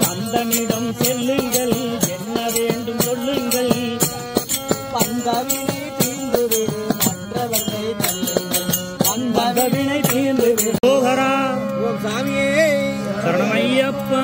கந்தனிடம் செல்லுங்கள், என்ன வேண்டும் சொல்லுங்கள். பந்தவினை தீர்ந்து மற்றவர்களை தள்ளுங்கள். பந்தவினை தீர்ந்து போகரா. ஓம் சாமியே சரணமையப்பா.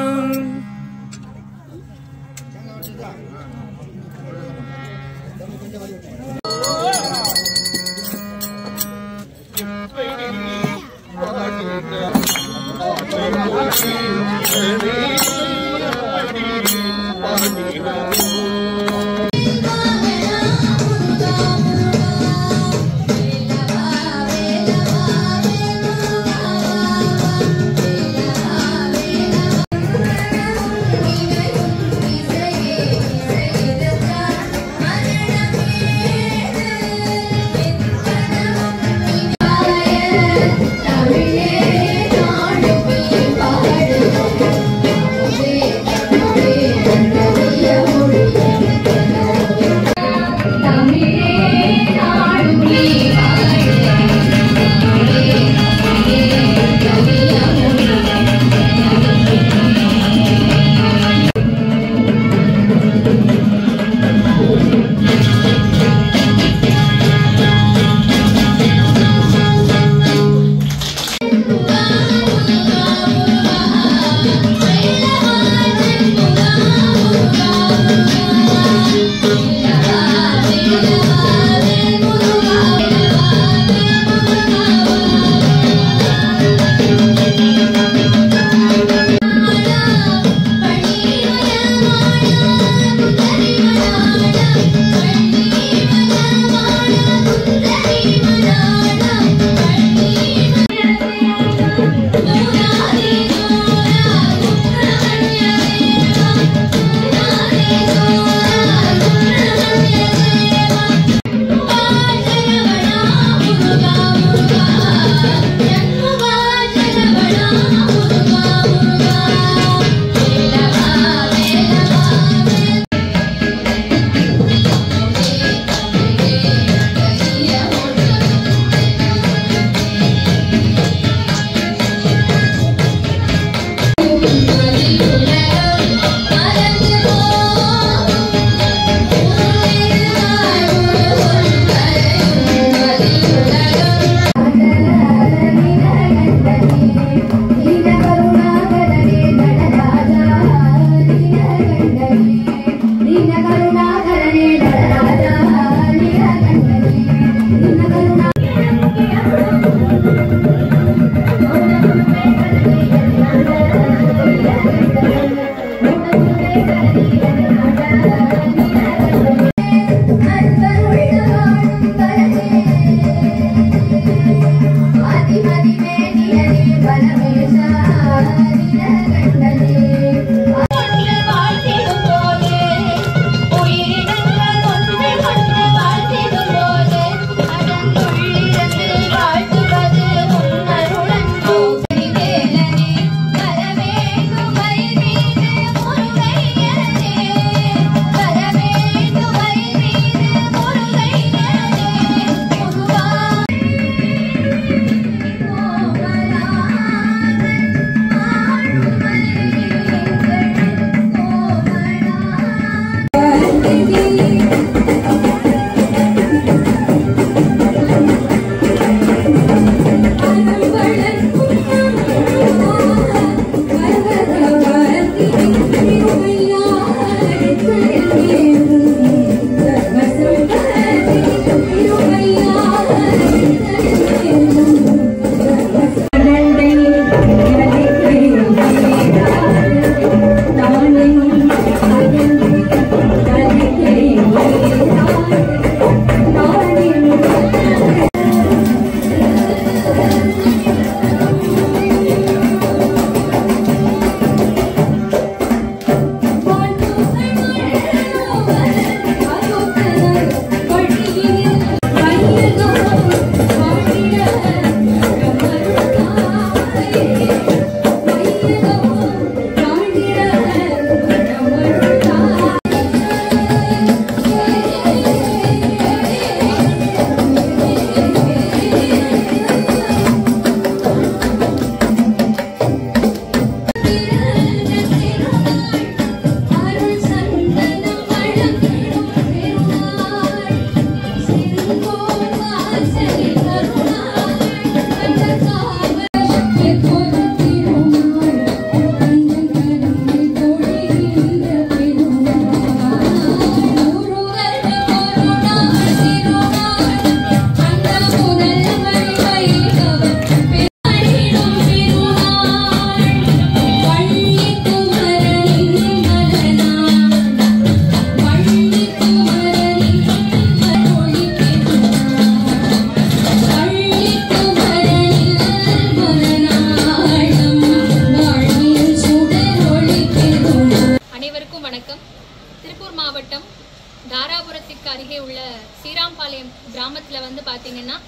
பார்த்தீங்கன்னா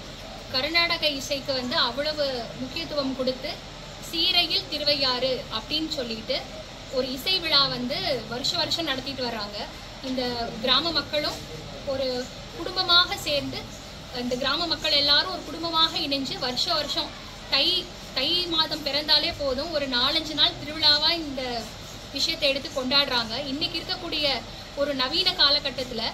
கர்நாடக இசைக்கு வந்து அவ்வளவு முக்கியத்துவம் கொடுத்து சீரையில் திருவையாறு அப்படின்னு சொல்லிட்டு ஒரு இசை விழா வந்து வருஷம் நடத்திட்டு வர்றாங்க. இந்த கிராம மக்களும் ஒரு குடும்பமாக சேர்ந்து, இந்த கிராம மக்கள் எல்லாரும் ஒரு குடும்பமாக இணைஞ்சு வருஷம் தை மாதம் பிறந்தாலே போதும் ஒரு 4-5 நாள் திருவிழாவா இந்த விஷயத்தை எடுத்து கொண்டாடுறாங்க. இன்னைக்கு இருக்கக்கூடிய ஒரு நவீன காலகட்டத்தில்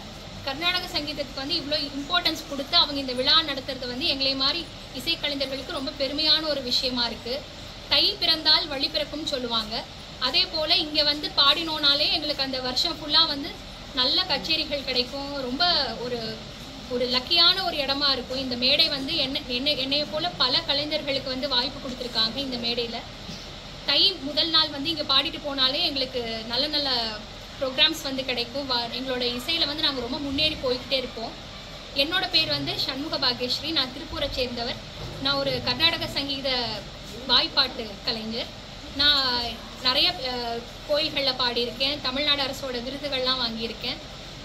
கர்நாடக சங்கீதத்துக்கு வந்து இவ்வளோ இம்பார்ட்டன்ஸ் கொடுத்து அவங்க இந்த விழா நடத்துறது வந்து எங்களை மாதிரி இசைக்கலைஞர்களுக்கு ரொம்ப பெருமையான ஒரு விஷயமா இருக்கு. தை பிறந்தால் வழி பிறக்கும் சொல்லுவாங்க. அதே போல் இங்கே வந்து பாடினோனாலே எங்களுக்கு அந்த வருஷம் ஃபுல்லாக வந்து நல்ல கச்சேரிகள் கிடைக்கும். ரொம்ப ஒரு லக்கியான ஒரு இடமா இருக்கும். இந்த மேடை வந்து என்னைய போல பல கலைஞர்களுக்கு வந்து வாய்ப்பு கொடுத்துருக்காங்க. இந்த மேடையில் தை முதல் நாள் வந்து இங்கே பாடிட்டு போனாலே எங்களுக்கு நல்ல ப்ரோக்ராம்ஸ் வந்து கிடைக்கும். எங்களோட இசையில் வந்து நாங்கள் ரொம்ப முன்னேறி போய்கிட்டே இருப்போம். என்னோட பேர் வந்து சண்முக பாக்யஸ்ரீ. நான் திருப்பூரை சேர்ந்தவர். நான் ஒரு கர்நாடக சங்கீத வாய்ப்பாட்டு கலைஞர். நான் நிறைய கோயில்களில் பாடியிருக்கேன். தமிழ்நாடு அரசோட விருதுகள்லாம் வாங்கியிருக்கேன்.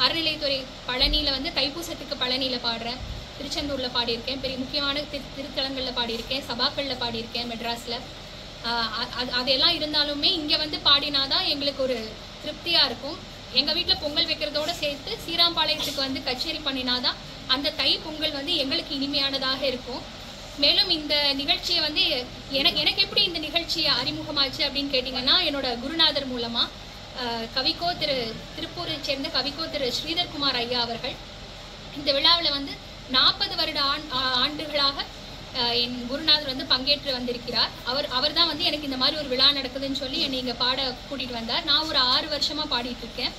அறநிலைத்துறை பழனியில் வந்து தைப்பூசத்துக்கு பழனியில் பாடுறேன். திருச்செந்தூரில் பாடியிருக்கேன். பெரிய முக்கியமான திருத்தலங்களில் பாடியிருக்கேன். சபாக்களில் பாடியிருக்கேன். மெட்ராஸில். அதெல்லாம் இருந்தாலுமே இங்கே வந்து பாடினாதான் எங்களுக்கு ஒரு திருப்தியாக இருக்கும். எங்கள் வீட்டில் பொங்கல் வைக்கிறதோடு சேர்த்து ஸ்ரீராம்பாளையத்துக்கு வந்து கச்சேரி பண்ணினாதான் அந்த தை பொங்கல் வந்து எங்களுக்கு இனிமையானதாக இருக்கும். மேலும் இந்த நிகழ்ச்சியை வந்து எனக்கு எப்படி இந்த நிகழ்ச்சியை அறிமுகமாச்சு அப்படின்னு கேட்டிங்கன்னா, என்னோட குருநாதர் மூலமாக கவிக்கோ திருப்பூரை சேர்ந்த கவிக்கோ ஸ்ரீதர்குமார் ஐயா அவர்கள் இந்த விழாவில் வந்து 40 வருட ஆண்டுகளாக என் குருநாதர் வந்து பங்கேற்று வந்திருக்கிறார். அவர் தான் வந்து எனக்கு இந்த மாதிரி ஒரு விழா நடக்குதுன்னு சொல்லி என்னை இங்கே பாட கூட்டிகிட்டு வந்தார். நான் ஒரு 6 வருஷமாக பாடிட்டு இருக்கேன்.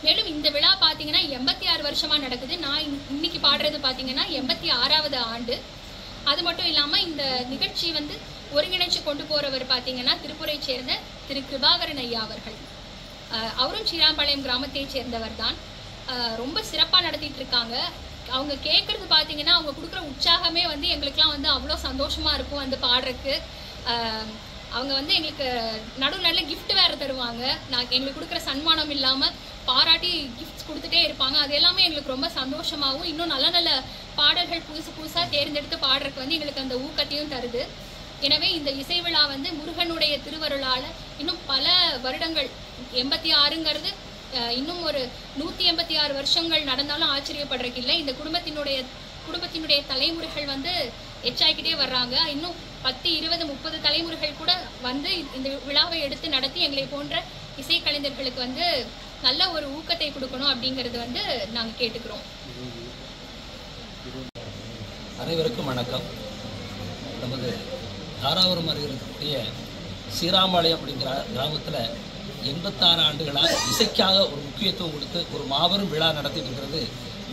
மேலும் இந்த விழா பார்த்தீங்கன்னா 86 வருஷமாக நடக்குது. நான் இன்னைக்கு பாடுறது பார்த்தீங்கன்னா 86வது ஆண்டு. அது மட்டும் இல்லாமல் இந்த நிகழ்ச்சி வந்து ஒருங்கிணைச்சு கொண்டு போகிறவர் பார்த்தீங்கன்னா திருப்பூரை சேர்ந்த திரு கிருபாகரன் ஐயா அவர்கள். அவரும் ஸ்ரீராம்பாளையம் கிராமத்தை சேர்ந்தவர் தான். ரொம்ப சிறப்பாக நடத்திட்டு இருக்காங்க. அவங்க கேட்குறது பார்த்தீங்கன்னா அவங்க கொடுக்குற உற்சாகமே வந்து எங்களுக்கெலாம் வந்து அவ்வளோ சந்தோஷமாக இருக்கும் வந்து பாடுறதுக்கு. அவங்க வந்து எங்களுக்கு நடுநடுல கிஃப்ட் வேறு தருவாங்க. எங்களுக்கு கொடுக்குற சன்மானம் இல்லாமல் பாராட்டி கிஃப்ட்ஸ் கொடுத்துட்டே இருப்பாங்க. அது எல்லாமே எங்களுக்கு ரொம்ப சந்தோஷமாகவும் இன்னும் நல்ல பாடல்கள் புதுசாக தேர்ந்தெடுத்து பாடுறதுக்கு வந்து எங்களுக்கு அந்த ஊக்கத்தையும் தருது. எனவே இந்த இசை விழா வந்து முருகனுடைய திருவருளால் இன்னும் பல வருடங்கள் 86ங்கிறது இன்னும் ஒரு 186 வருஷங்கள் நடந்தாலும் ஆச்சரியப்படுறதுக்கு இல்லை. இந்த குடும்பத்தினுடைய தலைமுறைகள் வந்து எச்சாய்க்கிட்டே வர்றாங்க. இன்னும் 10, 20, 30 தலைமுறைகள் கூட வந்து இந்த விழாவை எடுத்து நடத்தி எங்களை போன்ற இசைக்கலைஞர்களுக்கு வந்து நல்ல ஒரு ஊக்கத்தை கொடுக்கணும் அப்படிங்கிறது வந்து நாங்கள் கேட்டுக்கிறோம். அனைவருக்கும் வணக்கம். நமது தாராபுரம் அருகில் இருக்கக்கூடிய ஸ்ரீராம்பாளையம் அப்படிங்கிற கிராமத்தில் 86 ஆண்டுகளாக இசைக்காக ஒரு முக்கியத்துவம் கொடுத்து ஒரு மாபெரும் விழா நடத்திட்டு இருக்கிறது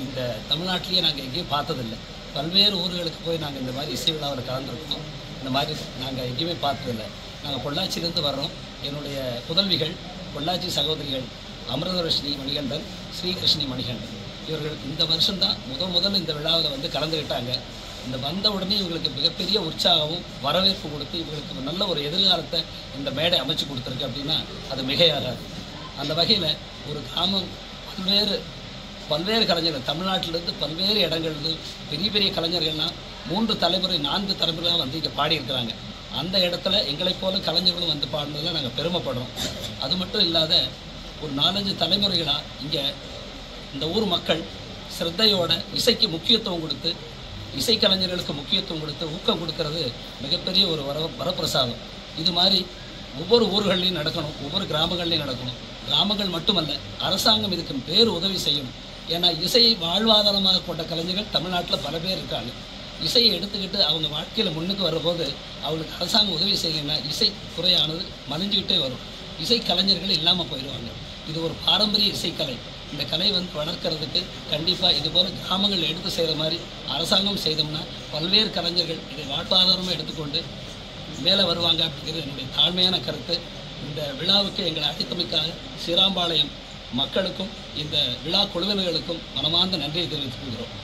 இந்த தமிழ்நாட்டிலேயே நாங்கள் எங்கேயும் பார்த்ததில்லை. பல்வேறு ஊர்களுக்கு போய் நாங்கள் இந்த மாதிரி இசை விழாவில் கலந்துருக்கோம். இந்த மாதிரி நாங்கள் எங்கேயுமே பார்த்ததில்லை. நாங்கள் பொள்ளாச்சியிலேருந்து வர்றோம். என்னுடைய புதல்விகள் பொள்ளாச்சி சகோதரிகள் அமிர்தவர்ஷினி மணிகண்டன், ஸ்ரீகிருஷ்ணி மணிகண்டன் இவர்கள் இந்த வருஷம்தான் முதல்ல இந்த விழாவில் வந்து கலந்துக்கிட்டாங்க. இந்த வந்த உடனே இவங்களுக்கு மிகப்பெரிய உற்சாகமும் வரவேற்பு கொடுத்து இவங்களுக்கு நல்ல ஒரு எதிர்காலத்தை இந்த மேடை அமைச்சு கொடுத்துருக்கு அப்படின்னா அது மிகையாகாது. அந்த வகையில் ஒரு கிராமம் பல்வேறு கலைஞர்கள் தமிழ்நாட்டிலேருந்து பல்வேறு இடங்கள்லேருந்து பெரிய கலைஞர்கள்லாம் 3 தலைமுறை 4 தலைமுறையாக வந்து இங்கே பாடியிருக்கிறாங்க. அந்த இடத்துல எங்களைப் போல கலைஞர்களும் வந்து பாடினதில் நாங்கள் பெருமைப்படுறோம். அது மட்டும் இல்லாத ஒரு 4-5 தலைமுறைகளாக இங்கே இந்த ஊர் மக்கள் சிரத்தையோட இசைக்கு முக்கியத்துவம் கொடுத்து இசைக்கலைஞர்களுக்கு முக்கியத்துவம் கொடுத்து ஊக்கம் கொடுக்கறது மிகப்பெரிய ஒரு வரப்பிரசாதம். இது மாதிரி ஒவ்வொரு ஊர்கள்லையும் நடக்கணும், ஒவ்வொரு கிராமங்கள்லையும் நடக்கணும். கிராமங்கள் மட்டுமல்ல, அரசாங்கம் இதுக்கு உதவி செய்யணும். ஏன்னா இசையை வாழ்வாதாரமாக கொண்ட கலைஞர்கள் தமிழ்நாட்டில் பல பேர் இருக்காங்க. இசையை எடுத்துக்கிட்டு அவங்க வாழ்க்கையில் முன்னுக்கு வரும்போது அவங்களுக்கு அரசாங்கம் உதவி செய்யலைன்னா இசை துறையானது மலிஞ்சுக்கிட்டே வரும். இசை கலைஞர்கள் இல்லாமல் போயிடுவாங்க. இது ஒரு பாரம்பரிய இசைக்கலை. இந்த கலை வந்து வளர்க்கறதுக்கு கண்டிப்பாக இதுபோல் கிராமங்கள் எடுத்து செய்கிற மாதிரி அரசாங்கம் செய்தோம்னா பல்வேறு கலைஞர்கள் இதை வாழ்வாதாரமாக எடுத்துக்கொண்டு மேலே வருவாங்க அப்படிங்கிறது என்னுடைய தாழ்மையான கருத்து. இந்த விழாவுக்கு எங்களை அழைத்தமைக்காக ஸ்ரீராம்பாளையம் மக்களுக்கும் இந்த விழா குழுவினர்களுக்கும் மனமார்ந்த நன்றியை தெரிவித்துக் கொள்கிறோம்.